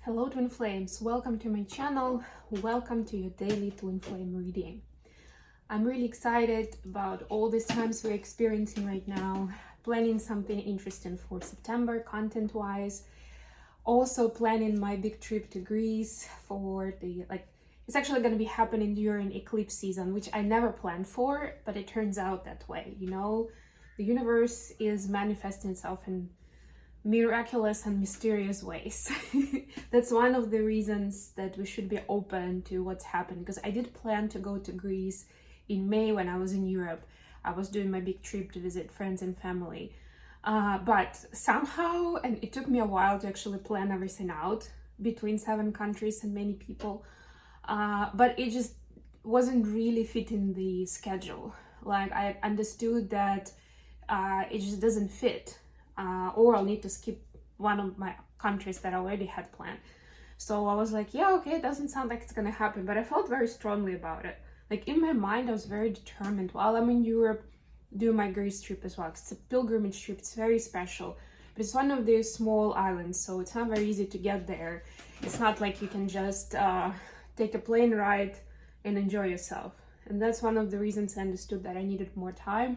Hello twin flames, welcome to my channel, welcome to your daily twin flame reading. I'm really excited about all these times we're experiencing right now, planning something interesting for September content wise, also planning my big trip to Greece for it's actually going to be happening during eclipse season, which I never planned for, but it turns out that way. The universe is manifesting itself in miraculous and mysterious ways. That's one of the reasons that we should be open to what's happening, because I did plan to go to Greece in May when I was in Europe. I was doing my big trip to visit friends and family, but somehow, and it took me a while to actually plan everything out between 7 countries and many people, but it just wasn't really fitting the schedule. Like, I understood that it just doesn't fit, or I'll need to skip one of my countries that I already had planned. So I was like, yeah, okay, it doesn't sound like it's gonna happen, but I felt very strongly about it. Like, in my mind, I was very determined while I'm in Europe, do my Greece trip as well. It's a pilgrimage trip, it's very special, but it's one of these small islands, so it's not very easy to get there. It's not like you can just take a plane ride and enjoy yourself. And that's one of the reasons I understood that I needed more time,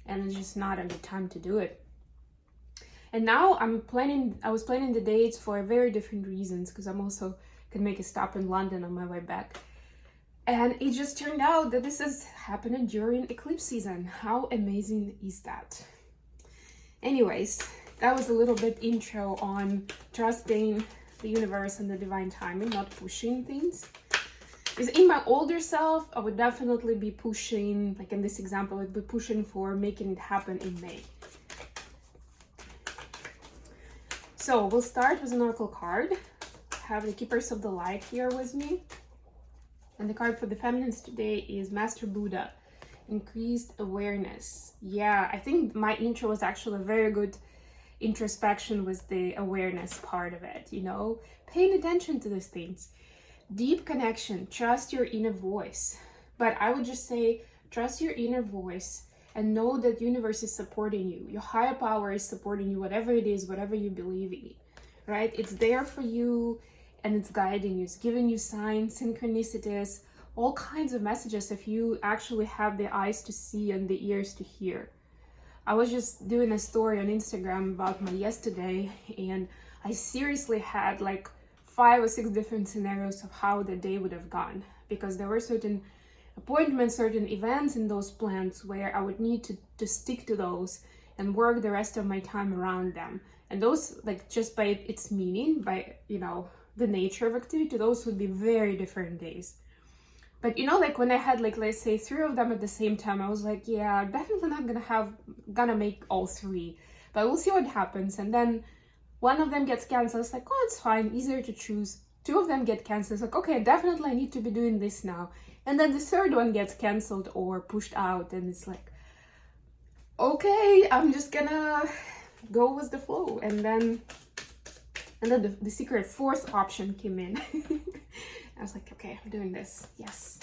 and it's just not a good time to do it. And now I was planning the dates for very different reasons, because I'm also gonna make a stop in London on my way back. And it just turned out that this is happening during eclipse season. How amazing is that? Anyways, that was a little bit intro on trusting the universe and the divine timing, not pushing things. Because in my older self, I would definitely be pushing, like in this example, I'd be pushing for making it happen in May. So we'll start with an oracle card. I have the Keepers of the Light here with me. And the card for the feminines today is Master Buddha, Increased Awareness. Yeah, I think my intro was actually a very good introspection with the awareness part of it, paying attention to these things. Deep connection, trust your inner voice. But I would just say, trust your inner voice and know that the universe is supporting you. Your higher power is supporting you, whatever it is, whatever you believe in, right? It's there for you and it's guiding you. It's giving you signs, synchronicities, all kinds of messages if you actually have the eyes to see and the ears to hear. I was just doing a story on Instagram about my yesterday, and I seriously had like 5 or 6 different scenarios of how the day would have gone, because there were certain appointments, certain events in those plans where I would need to stick to those and work the rest of my time around them. And those, like, just by its meaning, by, the nature of activity, those would be very different days. But, like when I had, like, let's say 3 of them at the same time, I was like, yeah, I'm definitely not gonna make all 3, but we'll see what happens. And then one of them gets canceled. It's like, oh, it's fine, easier to choose. 2 of them get canceled. It's like, okay, definitely I need to be doing this now. And then the 3rd one gets canceled or pushed out, and it's like, okay, I'm just gonna go with the flow. And then the secret 4th option came in. I was like, okay, I'm doing this. Yes.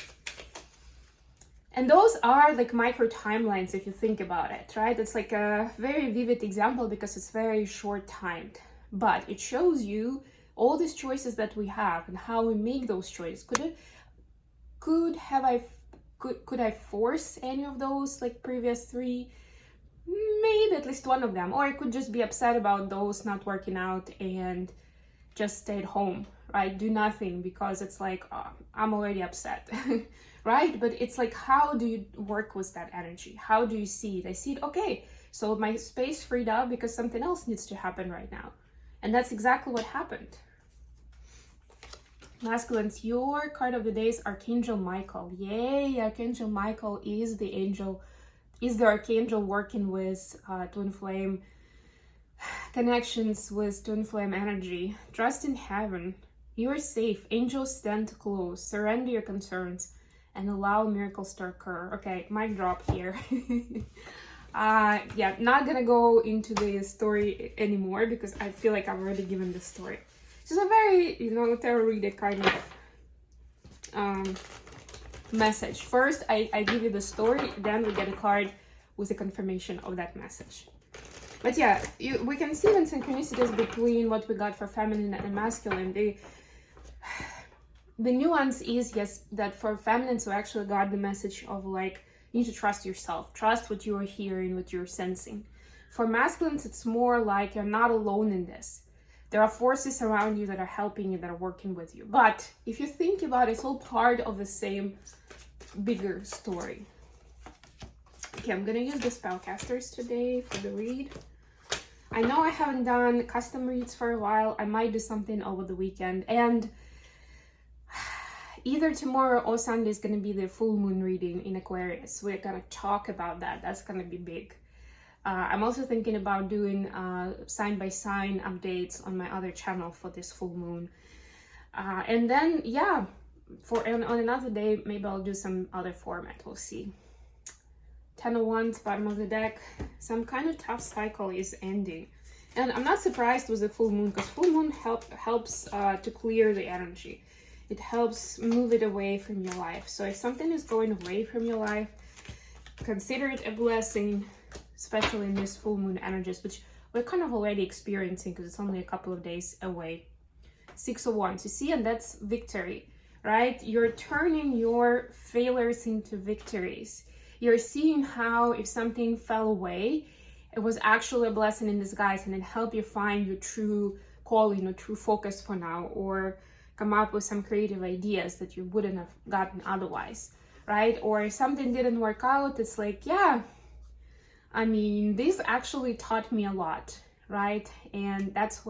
And those are like micro timelines if you think about it, right? It's like a very vivid example because it's very short timed, but it shows you all these choices that we have and how we make those choices. Could I force any of those, like previous 3? Maybe at least one of them. Or I could just be upset about those not working out and just stay at home, right? Do nothing, because it's like, I'm already upset, right? But it's like, how do you work with that energy? How do you see it? I see it, okay, so my space freed up because something else needs to happen right now. And that's exactly what happened. Masculines, your card of the day is Archangel Michael. Yay, Archangel Michael is the archangel working with twin flame connections, with twin flame energy. Trust in heaven. You are safe. Angels stand close. Surrender your concerns and allow miracles to occur. Okay, mic drop here. Yeah, not gonna go into the story anymore because I feel like I've already given the story. It's a very, tarot reader kind of message. First, I give you the story, then we get a card with a confirmation of that message. But yeah, we can see even synchronicities between what we got for feminine and masculine. The nuance is, yes, that for feminines we actually got the message of like, you need to trust yourself, trust what you are hearing, what you're sensing. For masculines, it's more like you're not alone in this. There are forces around you that are helping you, that are working with you. But if you think about it, it's all part of the same bigger story. Okay, I'm gonna use the spellcasters today for the read. I know I haven't done custom reads for a while. I might do something over the weekend. And either tomorrow or Sunday is gonna be the full moon reading in Aquarius. We're gonna talk about that. That's gonna be big. I'm also thinking about doing sign by sign updates on my other channel for this full moon. And then, yeah, on another day, maybe I'll do some other format. We'll see. 10 of Wands, bottom of the deck. Some kind of tough cycle is ending. And I'm not surprised with the full moon, because full moon helps to clear the energy. It helps move it away from your life. So if something is going away from your life, consider it a blessing, especially in these full moon energies, which we're kind of already experiencing because it's only a couple of days away. 6 of Wands, you see, and that's victory, right? You're turning your failures into victories. You're seeing how if something fell away, it was actually a blessing in disguise, and it helped you find your true calling or true focus for now, or come up with some creative ideas that you wouldn't have gotten otherwise, right? Or if something didn't work out, it's like, yeah, I mean, this actually taught me a lot, right? And that's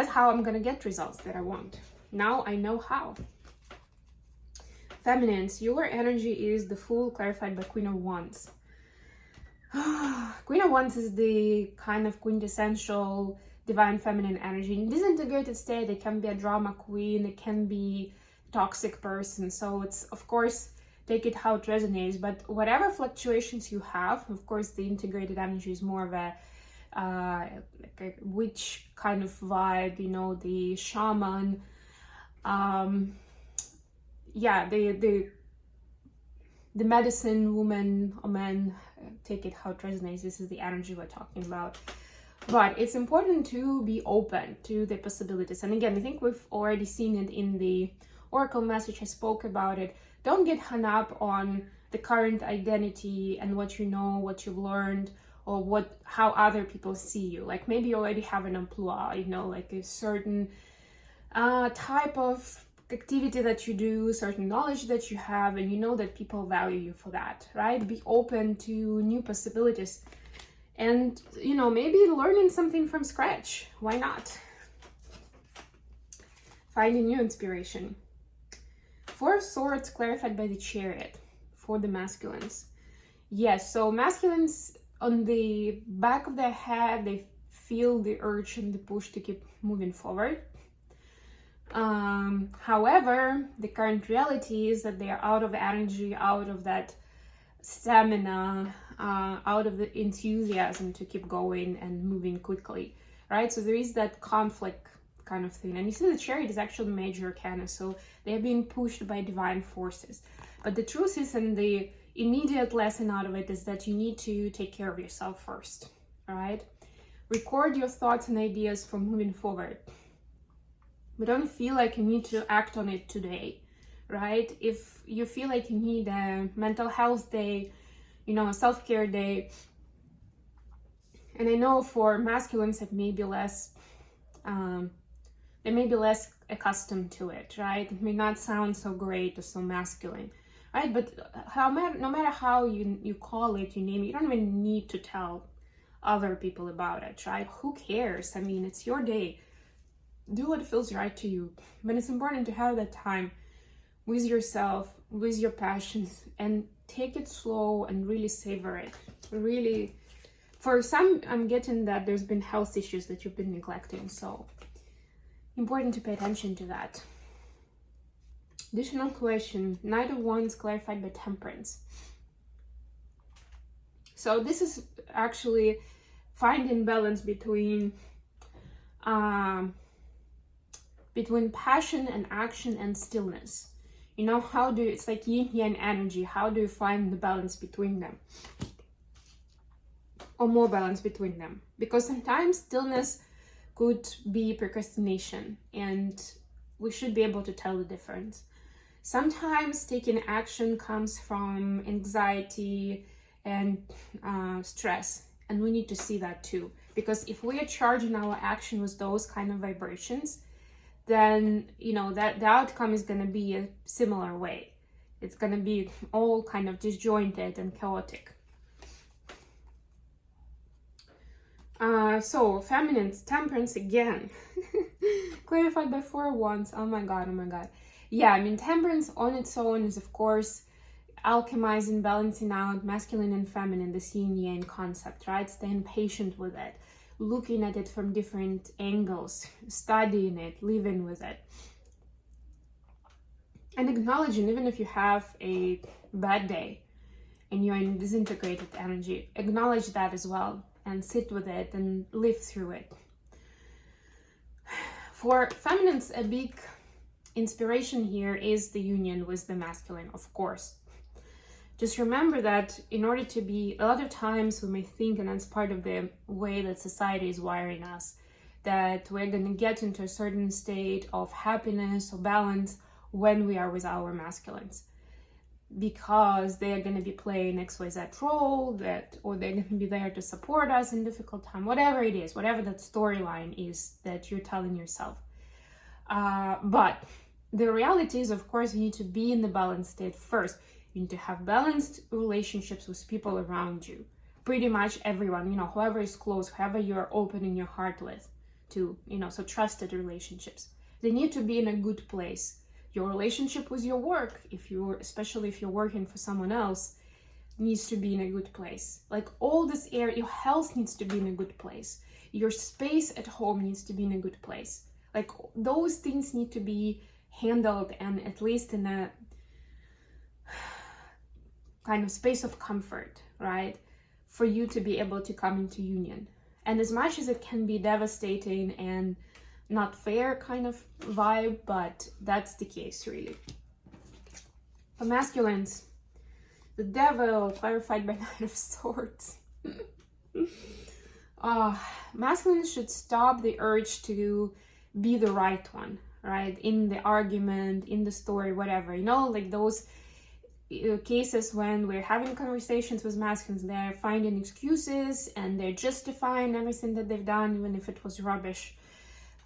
how I'm gonna get results that I want. Now I know how. Feminines, your energy is the Fool, clarified by Queen of Wands. Queen of Wands is the kind of quintessential divine feminine energy. In disintegrated state, it can be a drama queen, it can be a toxic person. So it's, of course, take it how it resonates, but whatever fluctuations you have, of course, the integrated energy is more of a like a witch kind of vibe, you know, the shaman, yeah, the medicine woman or man, take it how it resonates. This is the energy we're talking about. But it's important to be open to the possibilities. And again, I think we've already seen it in the Oracle message. I spoke about it. Don't get hung up on the current identity and what you know, what you've learned, or how other people see you. Like maybe you already have an emploi, you know, like a certain type of activity that you do, certain knowledge that you have, and you know that people value you for that, right? Be open to new possibilities. And, you know, maybe learning something from scratch. Why not? Finding new inspiration. 4 of Swords, clarified by the Chariot for the masculines. Yes, so masculines, on the back of their head, they feel the urge and the push to keep moving forward. However, the current reality is that they are out of energy, out of that stamina, out of the enthusiasm to keep going and moving quickly, right? So there is that conflict kind of thing. And you see the Chariot is actually major arcana, so they're being pushed by divine forces. But the truth is, and the immediate lesson out of it is that you need to take care of yourself first, all right? Record your thoughts and ideas for moving forward. But don't feel like you need to act on it today, right? If you feel like you need a mental health day, you know, a self-care day, and I know for masculines it may be less, they may be less accustomed to it, right? It may not sound so great or so masculine, right? But no matter how you call it, you name it, you don't even need to tell other people about it, right? Who cares? I mean, it's your day. Do what feels right to you. But it's important to have that time with yourself, with your passions, and take it slow and really savor it. Really, for some, I'm getting that there's been health issues that you've been neglecting, so important to pay attention to that. Additional question, Knight of Wands, clarified by Temperance. So this is actually finding balance between passion and action and stillness. You know, it's like yin yang energy. How do you find the balance between them? or more balance between them. Because sometimes stillness could be procrastination, and we should be able to tell the difference. Sometimes taking action comes from anxiety and stress, and we need to see that too. Because if we are charging our action with those kind of vibrations, then that the outcome is going to be a similar way. It's going to be all kind of disjointed and chaotic. So feminine's temperance again. Clarified by 4 wands. Oh my god. Yeah, I mean, temperance on its own is, of course, alchemizing, balancing out masculine and feminine, the yin yang concept, right? Staying patient with it, looking at it from different angles, studying it, living with it, and acknowledging, even if you have a bad day and you're in disintegrated energy, acknowledge that as well and sit with it and live through it. For feminines, a big inspiration here is the union with the masculine, of course. Just remember that in order to be, a lot of times we may think, and that's part of the way that society is wiring us, that we're going to get into a certain state of happiness or balance when we are with our masculines, because they are going to be playing XYZ role, or they're going to be there to support us in difficult time, whatever it is, whatever that storyline is that you're telling yourself. But the reality is, of course, you need to be in the balanced state first. You need to have balanced relationships with people around you. Pretty much everyone, whoever is close, whoever you're opening your heart with to, so trusted relationships. They need to be in a good place. Your relationship with your work, especially if you're working for someone else, needs to be in a good place. Like all this area, your health needs to be in a good place. Your space at home needs to be in a good place. Like those things need to be handled, and at least in a kind of space of comfort, right? For you to be able to come into union. And as much as it can be devastating and not fair kind of vibe, but that's the case really. For masculines, the devil, clarified by Knight of Swords. Masculines should stop the urge to be the right one, right? In the argument, in the story, whatever, like those cases when we're having conversations with masculines, they're finding excuses and they're justifying everything that they've done, even if it was rubbish.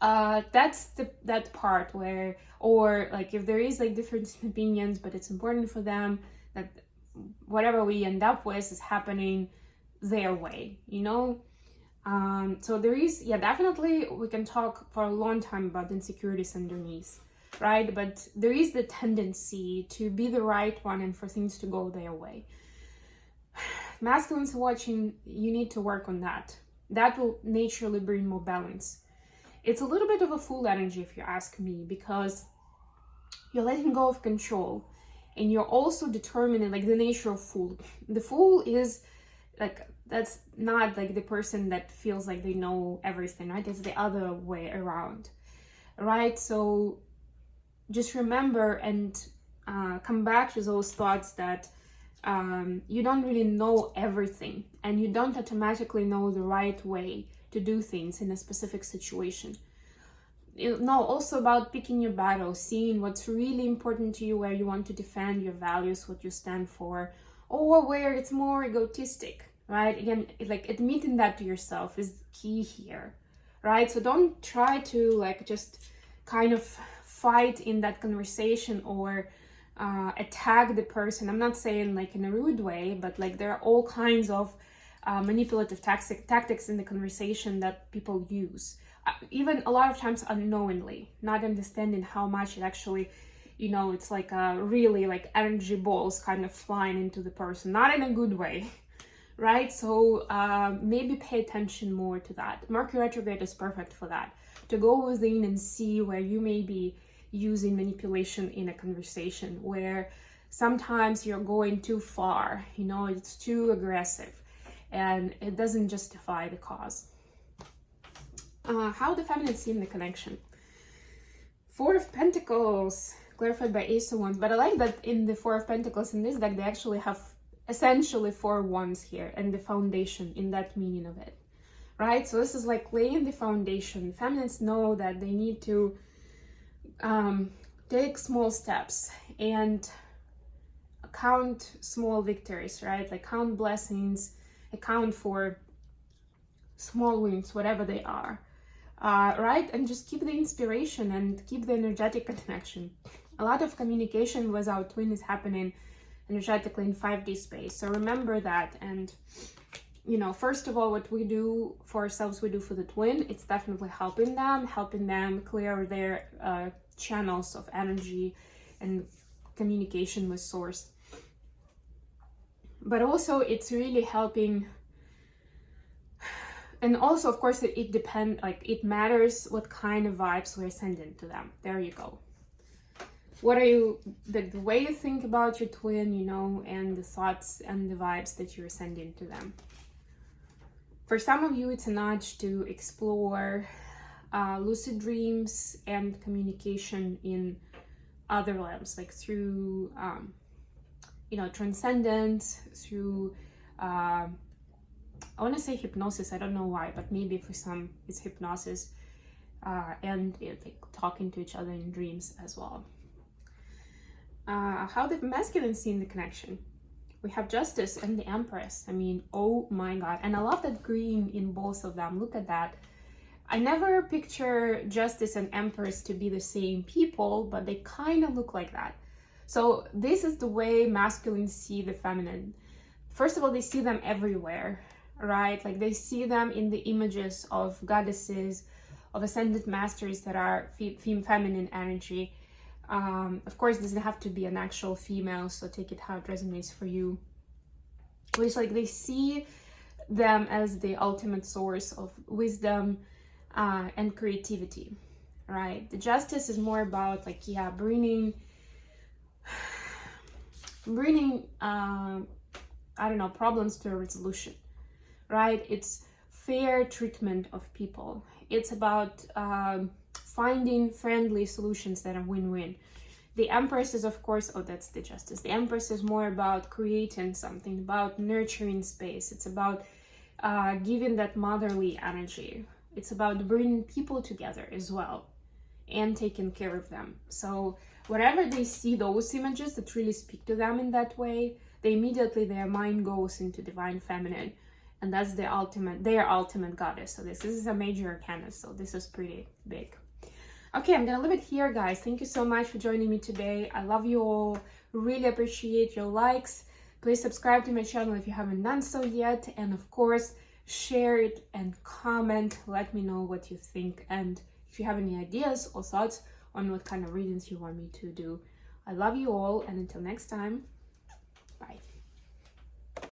That's that part where, or like if there is like different opinions, but it's important for them that whatever we end up with is happening their way, so there is, definitely we can talk for a long time about insecurities underneath, right? But there is the tendency to be the right one and for things to go their way. Masculines watching, you need to work on that. That will naturally bring more balance. It's a little bit of a fool energy, if you ask me, because you're letting go of control and you're also determining, like the nature of fool. The fool is like, that's not like the person that feels like they know everything, right? It's the other way around, right? So just remember and come back to those thoughts that you don't really know everything, and you don't automatically know the right way to do things in a specific situation. Also about picking your battles, seeing what's really important to you, where you want to defend your values, what you stand for, or where it's more egotistic, right? Again, like admitting that to yourself is key here, right? So don't try to like just kind of fight in that conversation or attack the person. I'm not saying like in a rude way, but like there are all kinds of manipulative tactics in the conversation that people use, even a lot of times unknowingly, not understanding how much it actually, it's like really like energy balls kind of flying into the person, not in a good way, right? So maybe pay attention more to that. Mercury retrograde is perfect for that, to go within and see where you may be using manipulation in a conversation, where sometimes you're going too far, it's too aggressive and it doesn't justify the cause. How the feminine see in the connection. Four of Pentacles, clarified by Ace of Wands. But I like that in the Four of Pentacles in this deck, they actually have essentially 4 wands here, and the foundation in that meaning of it, right? So this is like laying the foundation. Feminines know that they need to take small steps and count small victories, right? Like count blessings, account for small wins, whatever they are, right? And just keep the inspiration and keep the energetic connection. A lot of communication with our twin is happening energetically in 5D space. So remember that. And, you know, first of all, what we do for ourselves, we do for the twin. It's definitely helping them clear their channels of energy and communication with source. But also it's really helping. And also, of course, it depends, like it matters what kind of vibes we're sending to them. There you go. What are you, the way you think about your twin, you know, and the thoughts and the vibes that you're sending to them. For some of you, it's a nudge to explore lucid dreams and communication in other realms, like through, you know, transcendence, through, I want to say hypnosis, I don't know why, but maybe for some it's hypnosis, and like talking to each other in dreams as well. How the masculine see in the connection? We have Justice and the Empress. I mean, oh my god. And I love that green in both of them. Look at that. I never picture Justice and Empress to be the same people, but they kind of look like that. So this is the way masculines see the feminine. First of all, they see them everywhere, right? Like they see them in the images of goddesses, of ascended masters that are feminine energy. Of course, it doesn't have to be an actual female, so take it how it resonates for you. Which, like, they see them as the ultimate source of wisdom and creativity, right? The Justice is more about, like, yeah, bringing I don't know, problems to a resolution, right? It's fair treatment of people. It's about finding friendly solutions that are win-win. The Empress is, of course, oh, that's the Justice. The Empress is more about creating something, about nurturing space. It's about giving that motherly energy. It's about bringing people together as well and taking care of them. So whenever they see those images that really speak to them in that way, they immediately, their mind goes into divine feminine, and that's their ultimate goddess. So this is a major arcana, so this is pretty big. Okay, I'm gonna leave it here, guys. Thank you so much for joining me today. I love you all. Really appreciate your likes. Please subscribe to my channel if you haven't done so yet, and of course share it and comment. Let me know what you think, and if you have any ideas or thoughts on what kind of readings you want me to do. I love you all, and until next time.